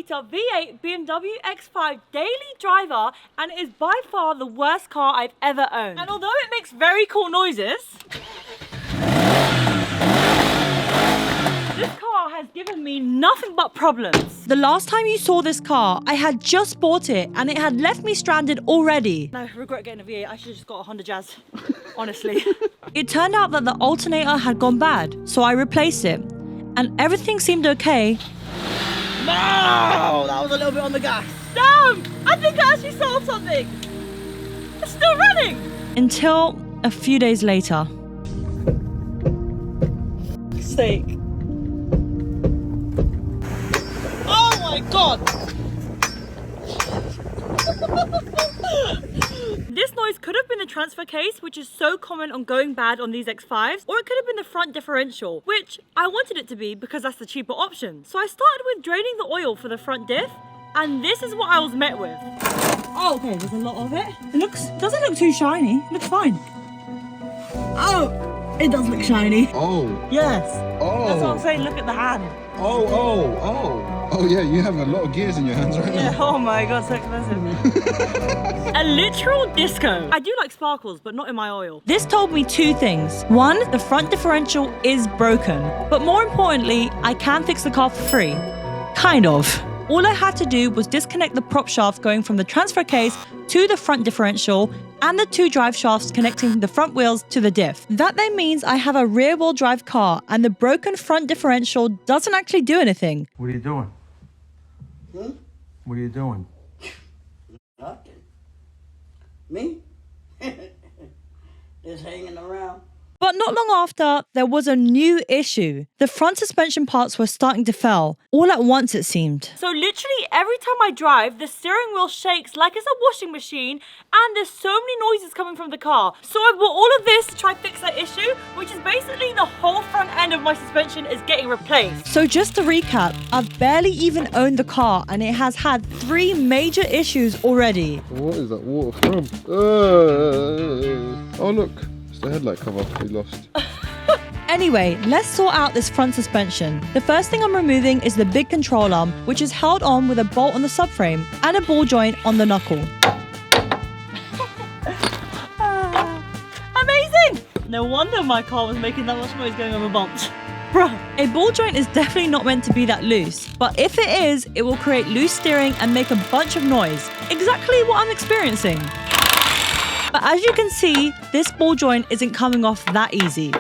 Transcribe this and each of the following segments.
litre V8 BMW X5 daily driver, and it is by far the worst car I've ever owned. And although it makes very cool noises, this car has given me nothing but problems. The last time you saw this car, I had just bought it and it had left me stranded already. No, I regret getting a V8. I should have just got a Honda Jazz, honestly. It turned out that the alternator had gone bad, so I replaced it. And everything seemed okay. No! That was a little bit on the gas. Damn! I think I actually solved something. It's still running. Until a few days later. Sake. Oh my god! This noise could have been the transfer case, which is so common on going bad on these X5s, or it could have been the front differential, which I wanted it to be because that's the cheaper option. So I started with draining the oil for the front diff, and this is what I was met with. Oh, okay, there's a lot of it. Doesn't look too shiny. It looks fine. Oh, it does look shiny. Oh. Yes. Oh. That's what I'm saying, look at the hand. Oh yeah, you have a lot of gears in your hands right Yeah, now. oh my god, so expensive. A literal disco. I do like sparkles, but not in my oil. This told me two things. One, the front differential is broken. But more importantly, I can fix the car for free. Kind of. All I had to do was disconnect the prop shaft going from the transfer case to the front differential and the two drive shafts connecting the front wheels to the diff. That then means I have a rear-wheel drive car and the broken front differential doesn't actually do anything. What are you doing? Hmm? What are you doing? Nothing. Me? Just hanging around. But not long after, there was a new issue. The front suspension parts were starting to fail, all at once it seemed. So literally every time I drive, the steering wheel shakes like it's a washing machine, and there's so many noises coming from the car. So I bought all of this to try to fix that issue, which is basically the whole front end of my suspension is getting replaced. So just to recap, I've barely even owned the car and it has had 3 major issues already. What is that water from? Oh look, it's the headlight cover we lost. Anyway, let's sort out this front suspension. The first thing I'm removing is the big control arm, which is held on with a bolt on the subframe and a ball joint on the knuckle. Amazing! No wonder my car was making that much noise going over bumps. Bruh. A ball joint is definitely not meant to be that loose, but if it is, it will create loose steering and make a bunch of noise. Exactly what I'm experiencing. But as you can see, this ball joint isn't coming off that easy.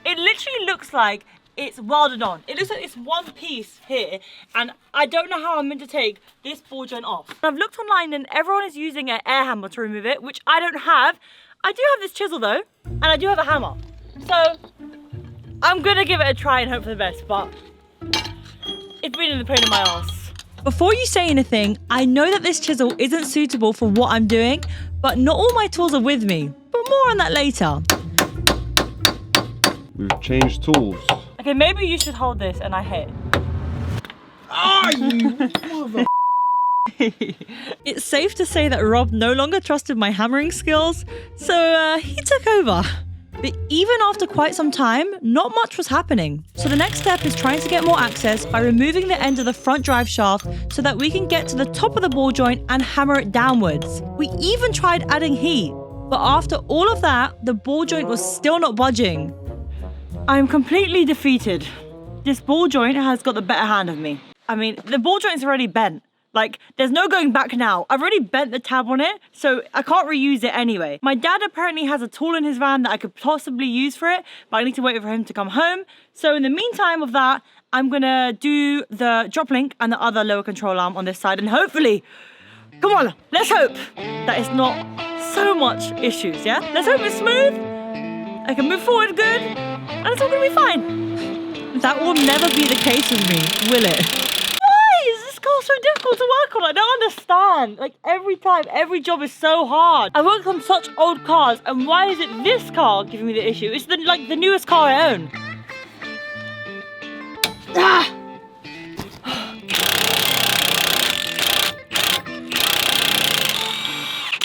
It literally looks like it's welded on. It looks like it's one piece here, and I don't know how I'm meant to take this ball joint off. I've looked online and everyone is using an air hammer to remove it, which I don't have. I do have this chisel though, and I do have a hammer. So I'm gonna give it a try and hope for the best, but it's been in the pain in my ass. Before you say anything, I know that this chisel isn't suitable for what I'm doing, but not all my tools are with me. But more on that later. We've changed tools. Okay, maybe you should hold this and I hit. Ah, you mother. It's safe to say that Rob no longer trusted my hammering skills, so he took over. But even after quite some time, not much was happening. So the next step is trying to get more access by removing the end of the front drive shaft so that we can get to the top of the ball joint and hammer it downwards. We even tried adding heat, but after all of that, the ball joint was still not budging. I'm completely defeated. This ball joint has got the better hand of me. I mean, the ball joint's already bent. Like, there's no going back now. I've already bent the tab on it, so I can't reuse it anyway. My dad apparently has a tool in his van that I could possibly use for it, but I need to wait for him to come home. So in the meantime of that, I'm gonna do the drop link and the other lower control arm on this side, and hopefully, come on, let's hope that it's not so much issues, yeah? Let's hope it's smooth, I can move forward good, and it's all gonna be fine. That will never be the case with me, will it? So difficult to work on. I don't understand. Like every time, every job is so hard. I worked on such old cars, and why is it this car giving me the issue? It's the newest car I own. Ah!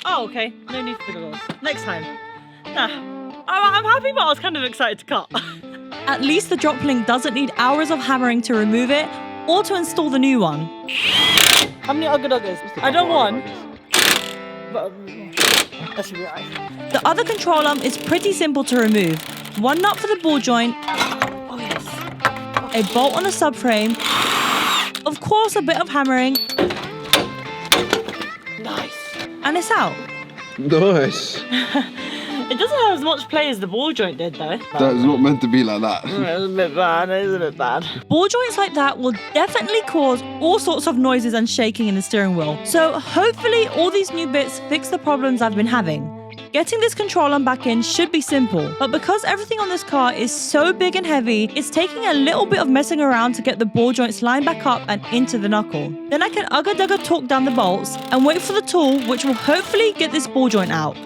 Oh, okay. No need for bigger wheels. Next time. I'm happy, but I was kind of excited to cut. At least the drop link doesn't need hours of hammering to remove it, or to install the new one. How many ugga-duggers? I don't want. But that should be right. The other control arm is pretty simple to remove. One nut for the ball joint, Oh yes. a bolt on the subframe, of course a bit of hammering, Nice. and it's out. Nice. It doesn't have as much play as the ball joint did though. That is not meant to be like that. It's a bit bad, it's a bit bad. Ball joints like that will definitely cause all sorts of noises and shaking in the steering wheel. So hopefully all these new bits fix the problems I've been having. Getting this control arm back in should be simple, but because everything on this car is so big and heavy, it's taking a little bit of messing around to get the ball joints lined back up and into the knuckle. Then I can ugga-dugga torque down the bolts and wait for the tool, which will hopefully get this ball joint out.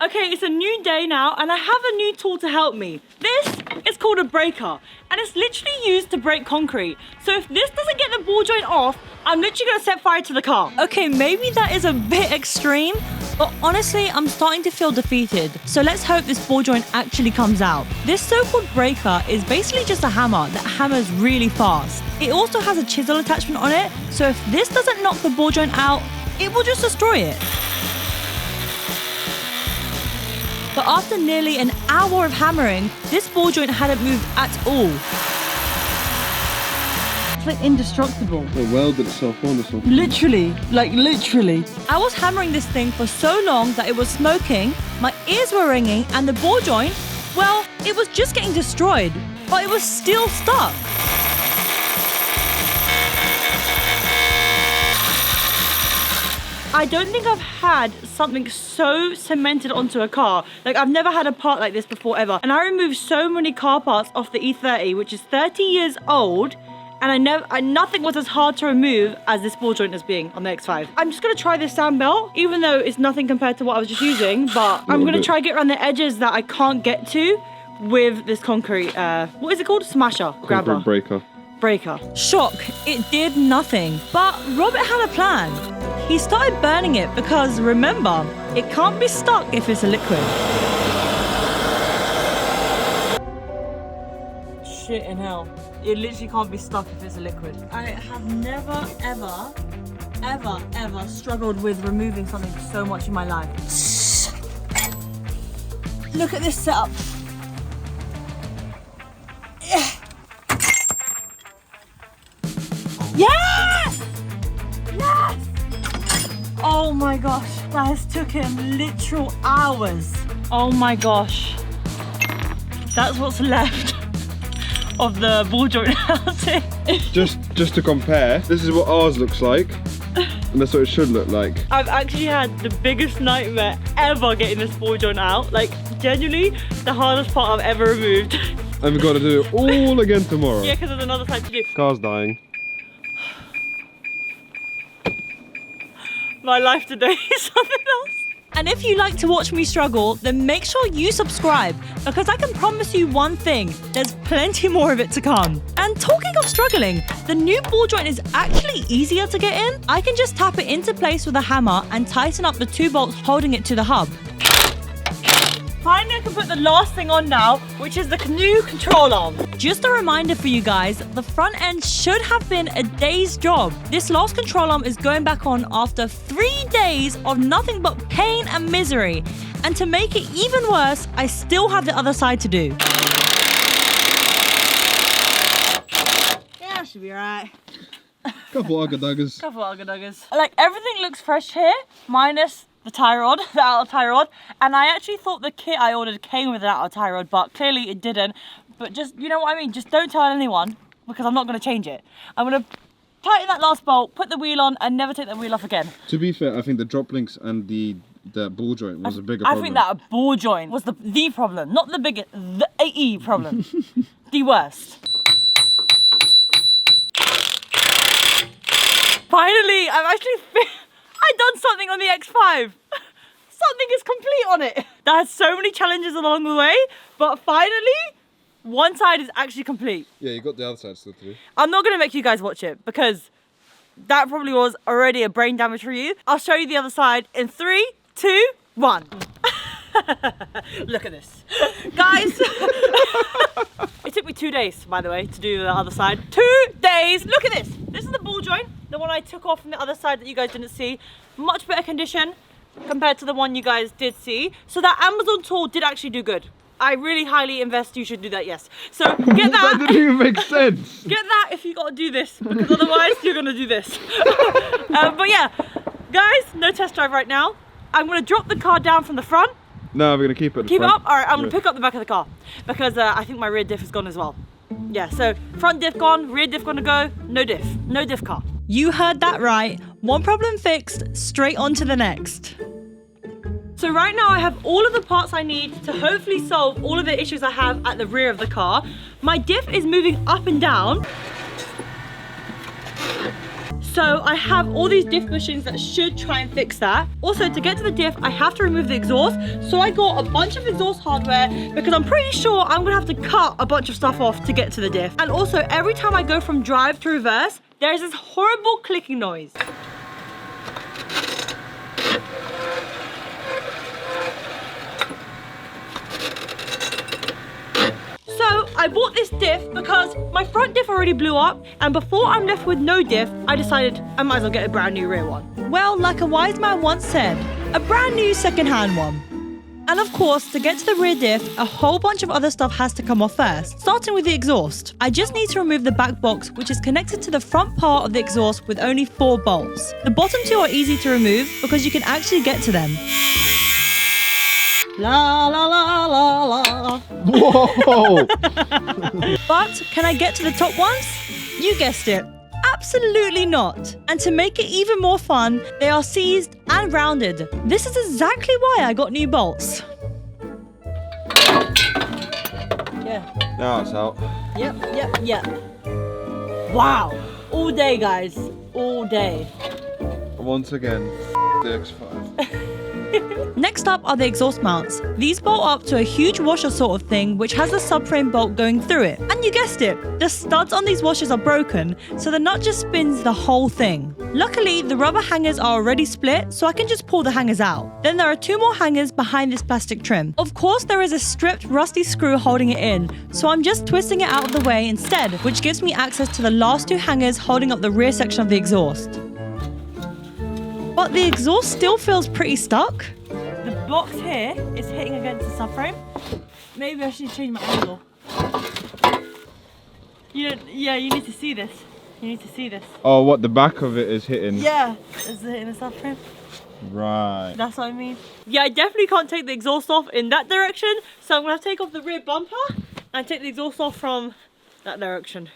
Okay, it's a new day now and I have a new tool to help me. This is called a breaker and it's literally used to break concrete. So if this doesn't get the ball joint off, I'm literally gonna set fire to the car. Okay, maybe that is a bit extreme, but honestly, I'm starting to feel defeated. So let's hope this ball joint actually comes out. This so-called breaker is basically just a hammer that hammers really fast. It also has a chisel attachment on it, so if this doesn't knock the ball joint out, it will just destroy it. But after nearly an hour of hammering, this ball joint hadn't moved at all. It's like indestructible. It welded itself on or something. Literally, like literally. I was hammering this thing for so long that it was smoking, my ears were ringing, and the ball joint, well, it was just getting destroyed, but it was still stuck. I don't think I've had something so cemented onto a car. Like I've never had a part like this before ever. And I removed so many car parts off the E30, which is 30 years old. And nothing was as hard to remove as this ball joint as being on the X5. I'm just gonna try this sand belt, even though it's nothing compared to what I was just using, but I'm gonna try get around the edges that I can't get to with this concrete, what is it called? Smasher, grabber. Concrete breaker. Breaker. Shock, it did nothing. But Robert had a plan. He started burning it because, remember, it can't be stuck if it's a liquid. Shit in hell. It literally can't be stuck if it's a liquid. I have never, ever struggled with removing something so much in my life. Look at this setup. Yes! Yes! Oh my gosh, that has took him literal hours. Oh my gosh. That's what's left of the ball joint housing. Just to compare, this is what ours looks like, and that's what it should look like. I've actually had the biggest nightmare ever getting this ball joint out. Like, genuinely, the hardest part I've ever removed. And we've got to do it all again tomorrow. Yeah, because there's another side to do. Car's dying. My life today is something else. And if you like to watch me struggle, then make sure you subscribe, because I can promise you one thing, there's plenty more of it to come. And talking of struggling, the new ball joint is actually easier to get in. I can just tap it into place with a hammer and tighten up the 2 bolts holding it to the hub. Finally, I can put the last thing on now, which is the new control arm. Just a reminder for you guys, the front end should have been a day's job. This last control arm is going back on after 3 days of nothing but pain and misery. And to make it even worse, I still have the other side to do. Yeah, should be right. Couple ugga-duggers. Couple ugga-duggers. Like, everything looks fresh here, minus the tie rod, the outer tie rod. And I actually thought the kit I ordered came with an outer tie rod, but clearly it didn't. But just, you know what I mean? Just don't tell anyone, because I'm not going to change it. I'm going to tighten that last bolt, put the wheel on, and never take that wheel off again. To be fair, I think the drop links and the ball joint was a bigger problem. I think that ball joint was the problem, not the biggest, the AE problem. The worst. Finally, I've done something on the X5. Something is complete on it. That has so many challenges along the way, but finally, one side is actually complete. Yeah, you got the other side still to do. I'm not gonna make you guys watch it because that probably was already a brain damage for you. I'll show you the other side in 3, 2, 1. Look at this. Guys, It took me 2 days, by the way, to do the other side. 2 days! Look at this! This is the ball joint, the one I took off from the other side that you guys didn't see. Much better condition compared to the one you guys did see. So that Amazon tool did actually do good. I really highly invest you should do that, yes. So get that. That didn't even make sense. Get that if you gotta do this, because otherwise you're gonna do this. But yeah, guys, no test drive right now. I'm gonna drop the car down from the front. No, we're gonna keep it. Keep it up? All right, I'm gonna pick up the back of the car because I think my rear diff is gone as well. Yeah, so front diff gone, rear diff gonna go, no diff car. You heard that right. One problem fixed, straight on to the next. So right now I have all of the parts I need to hopefully solve all of the issues I have at the rear of the car. My diff is moving up and down. So I have all these diff bushings that should try and fix that. Also, to get to the diff, I have to remove the exhaust. So I got a bunch of exhaust hardware because I'm pretty sure I'm gonna have to cut a bunch of stuff off to get to the diff. And also, every time I go from drive to reverse, there's this horrible clicking noise. So I bought this diff because my front diff already blew up, and before I'm left with no diff, I decided I might as well get a brand new rear one. Well, like a wise man once said, a brand new second-hand one. And of course, to get to the rear diff, a whole bunch of other stuff has to come off first, starting with the exhaust. I just need to remove the back box, which is connected to the front part of the exhaust with only 4 bolts. The bottom 2 are easy to remove because you can actually get to them. La la la la la. Whoa! But can I get to the top ones? You guessed it. Absolutely not. And to make it even more fun, they are seized and rounded. This is exactly why I got new bolts. Yeah. Now it's out. Yep. Wow. All day, guys. All day. Once again, the X5. Next up are the exhaust mounts. These bolt up to a huge washer sort of thing which has a subframe bolt going through it. And you guessed it, the studs on these washers are broken, so the nut just spins the whole thing. Luckily, the rubber hangers are already split, so I can just pull the hangers out. Then there are 2 more hangers behind this plastic trim. Of course, there is a stripped rusty screw holding it in, so I'm just twisting it out of the way instead, which gives me access to the last 2 hangers holding up the rear section of the exhaust. But the exhaust still feels pretty stuck. The box here is hitting against the subframe. Maybe I should change my angle. Yeah, you need to see this. You need to see this. Oh, what, the back of it is hitting? Yeah, it's hitting the subframe. Right. That's what I mean. Yeah, I definitely can't take the exhaust off in that direction, so I'm gonna take off the rear bumper and take the exhaust off from that direction.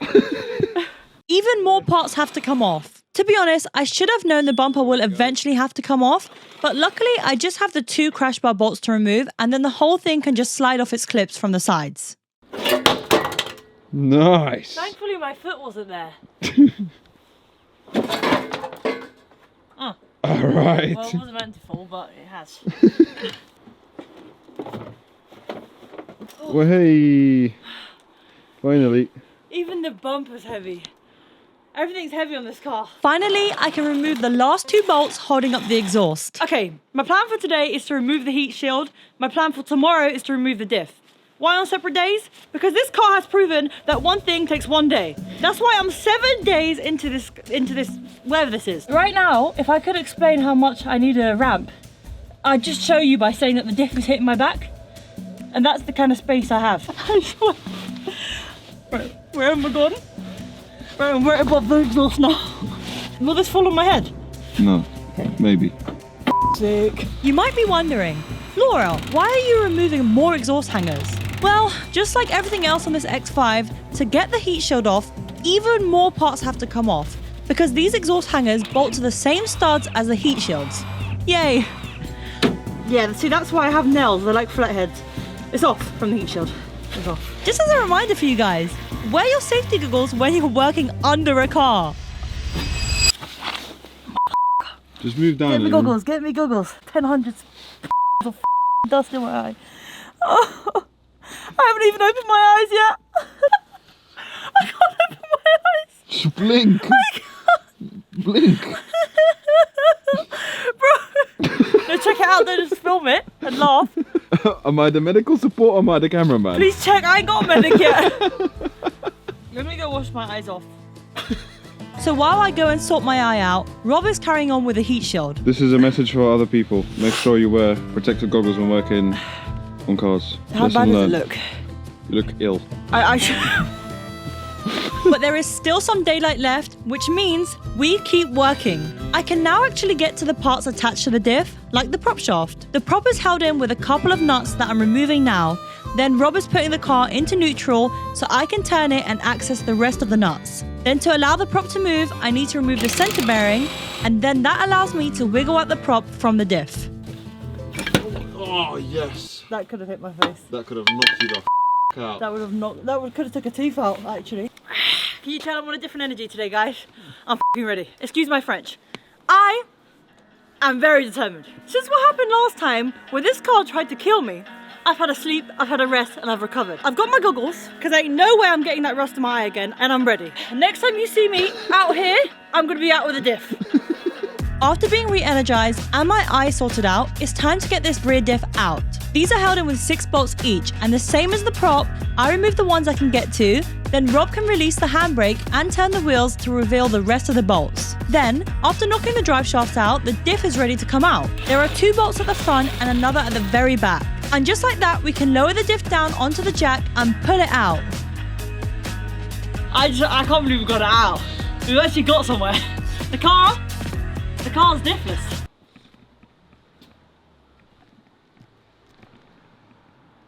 Even more parts have to come off. To be honest, I should have known the bumper will eventually have to come off, but luckily I just have the 2 crash bar bolts to remove, and then the whole thing can just slide off its clips from the sides. Nice. Thankfully my foot wasn't there. Oh. Alright. Well, it wasn't meant to fall, but it has. Well, hey. Finally. Even the bumper's heavy. Everything's heavy on this car. Finally, I can remove the last 2 bolts holding up the exhaust. Okay, my plan for today is to remove the heat shield. My plan for tomorrow is to remove the diff. Why on separate days? Because this car has proven that one thing takes 1 day. That's why I'm 7 days into this, wherever this is. Right now, if I could explain how much I need a ramp, I'd just show you by saying that the diff is hitting my back. And that's the kind of space I have. Where am I gone? I'm right above the exhaust now. Will this fall on my head? No. Okay. Maybe. Sick. You might be wondering, Laura, why are you removing more exhaust hangers? Well, just like everything else on this X5, to get the heat shield off, even more parts have to come off, because these exhaust hangers bolt to the same studs as the heat shields. Yay! Yeah, see, that's why I have nails. They're like flatheads. It's off from the heat shield. It's off. Just as a reminder for you guys, wear your safety goggles when you're working under a car. Just move down. Get me goggles, get me goggles. 10 hundreds of dust in my eye. Oh, I haven't even opened my eyes yet. I can't open my eyes. Just blink. Blink. Bro. No, check it out, don't just film it and laugh. Am I the medical support or am I the cameraman? Please check, I ain't got a medic yet. Let me go wash my eyes off. So while I go and sort my eye out, Rob is carrying on with the heat shield. This is a message for other people. Make sure you wear protective goggles when working on cars. How Lesson bad does it learned. look? You look ill. I should... But there is still some daylight left, which means we keep working. I can now actually get to the parts attached to the diff, like the prop shaft. The prop is held in with a couple of nuts that I'm removing now. Then Rob is putting the car into neutral so I can turn it and access the rest of the nuts. Then to allow the prop to move, I need to remove the center bearing, and then that allows me to wiggle out the prop from the diff. Oh, yes. That could have hit my face. That could have knocked you the out. That would have knocked... Could have took a tooth out, actually. Can you tell I'm on a different energy today, guys? I'm f***ing ready. Excuse my French. I am very determined. Since what happened last time, when this car tried to kill me, I've had a sleep, I've had a rest, and I've recovered. I've got my goggles, because ain't no way I'm getting that rust in my eye again, and I'm ready. Next time you see me out here, I'm going to be out with a diff. After being re-energized and my eye sorted out, it's time to get this rear diff out. These are held in with 6 bolts each, and the same as the prop, I remove the ones I can get to, then Rob can release the handbrake and turn the wheels to reveal the rest of the bolts. Then, after knocking the drive shaft out, the diff is ready to come out. There are 2 bolts at the front and another at the very back. And just like that, we can lower the diff down onto the jack and pull it out. I can't believe we got it out. We've actually got somewhere. The car's diffless.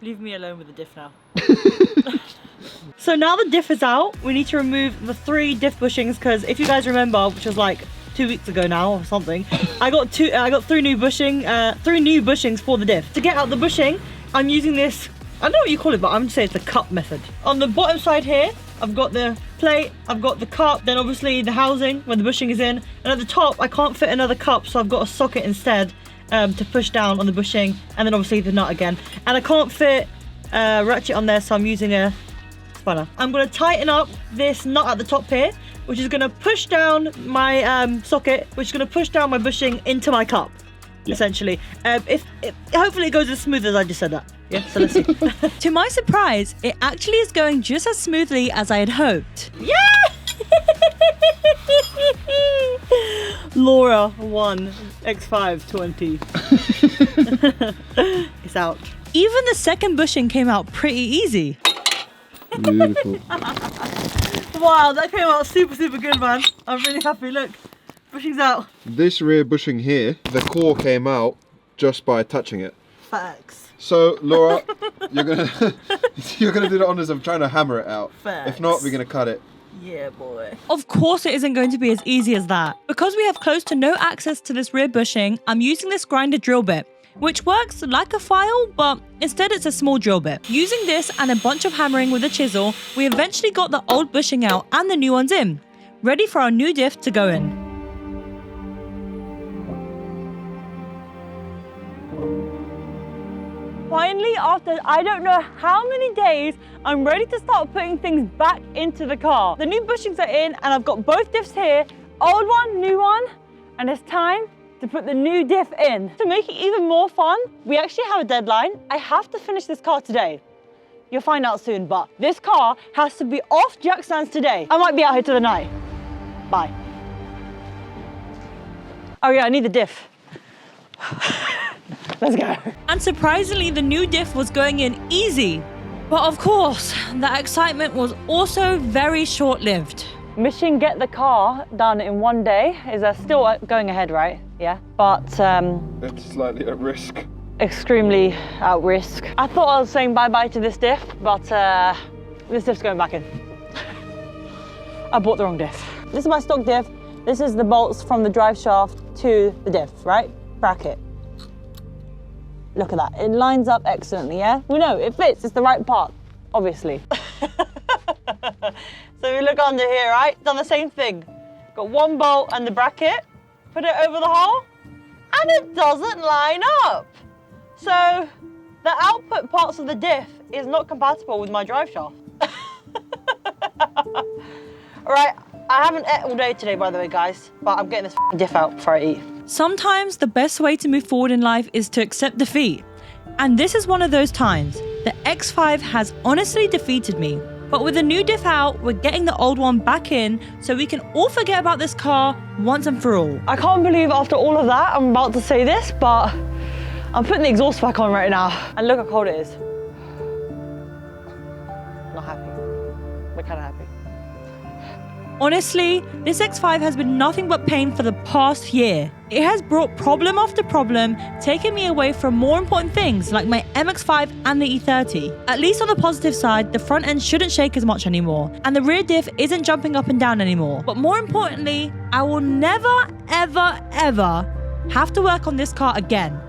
Leave me alone with the diff now. So now the diff is out, we need to remove the 3 diff bushings, because if you guys remember, which was like 2 weeks ago now or something, I got 3 new bushings for the diff. To get out the bushing, I'm using this, I don't know what you call it, but I'm gonna say it's the cup method. On the bottom side here, I've got the plate, I've got the cup, then obviously the housing where the bushing is in, and at the top I can't fit another cup, so I've got a socket instead to push down on the bushing, and then obviously the nut again. And I can't fit a ratchet on there, so I'm using a spanner. I'm going to tighten up this nut at the top here, which is going to push down my socket, which is going to push down my bushing into my cup, essentially. Hopefully it goes as smooth as I just said that. Yeah, so let's see. To my surprise, it actually is going just as smoothly as I had hoped. Yeah! Laura 1 X5 20. It's out. Even the second bushing came out pretty easy. Beautiful. Wow, that came out super good, man. I'm really happy. Look, bushing's out. This rear bushing here, the core came out just by touching it. Facts. So Laura, you're gonna do the honors of trying to hammer it out. Facts. If not, we're gonna cut it. Yeah, boy. Of course it isn't going to be as easy as that. Because we have close to no access to this rear bushing, I'm using this grinder drill bit, which works like a file, but instead it's a small drill bit. Using this and a bunch of hammering with a chisel, we eventually got the old bushing out and the new ones in, ready for our new diff to go in. Finally, after I don't know how many days, I'm ready to start putting things back into the car. The new bushings are in and I've got both diffs here, old one, new one, and it's time to put the new diff in. To make it even more fun, we actually have a deadline. I have to finish this car today. You'll find out soon, but this car has to be off jack stands today. I might be out here till the night. Bye. Oh yeah, I need the diff. Let's go. And surprisingly, the new diff was going in easy. But of course, that excitement was also very short-lived. Mission get the car done in one day is still going ahead, right? Yeah, but It's slightly at risk. extremely at risk. I thought I was saying bye-bye to this diff, but this diff's going back in. I bought the wrong diff. This is my stock diff. This is the bolts from the drive shaft to the diff, right? Bracket. Look at that, it lines up excellently, yeah? We know, it fits, it's the right part, obviously. So we look under here, right? Done the same thing. Got one bolt and the bracket, put it over the hole, and it doesn't line up. So the output parts of the diff is not compatible with my drive shaft. All right, I haven't ate all day today, by the way, guys, but I'm getting this diff out before I eat. Sometimes the best way to move forward in life is to accept defeat. And this is one of those times. The X5 has honestly defeated me. But with the new diff out, we're getting the old one back in so we can all forget about this car once and for all. I can't believe after all of that, I'm about to say this, but I'm putting the exhaust back on right now. And look how cold it is. Not happy. We're kind of happy. Honestly, this X5 has been nothing but pain for the past year. It has brought problem after problem, taking me away from more important things like my MX5 and the E30. At least on the positive side, the front end shouldn't shake as much anymore, and the rear diff isn't jumping up and down anymore. But more importantly, I will never, ever, ever have to work on this car again.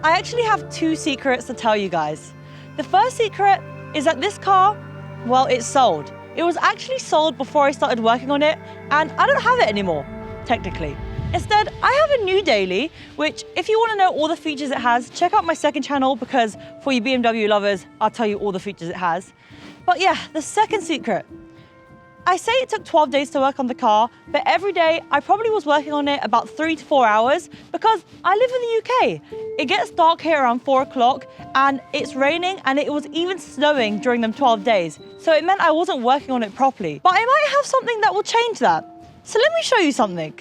I actually have 2 secrets to tell you guys. The first secret is that this car, well, it's sold. It was actually sold before I started working on it, and I don't have it anymore, technically. Instead, I have a new daily, which if you want to know all the features it has, check out my second channel because for you BMW lovers, I'll tell you all the features it has. But yeah, the second secret. I say it took 12 days to work on the car, but every day I probably was working on it about 3 to 4 hours because I live in the UK. It gets dark here around 4 o'clock and it's raining and it was even snowing during them 12 days. So it meant I wasn't working on it properly. But I might have something that will change that. So let me show you something.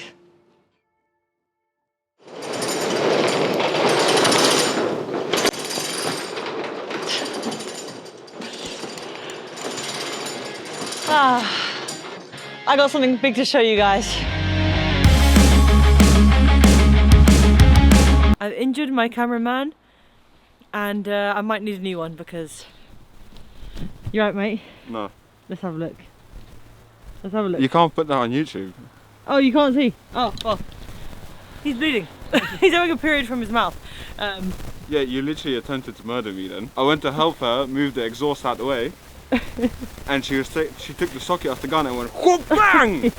I got something big to show you guys. I've injured my cameraman and I might need a new one because... You right, mate? No. Let's have a look. Let's have a look. You can't put that on YouTube. Oh, you can't see? Oh, well. He's bleeding. He's having a period from his mouth. Yeah, you literally attempted to murder me then. I went to help her move the exhaust out the way. And she took the socket off the gun and went whoop, bang!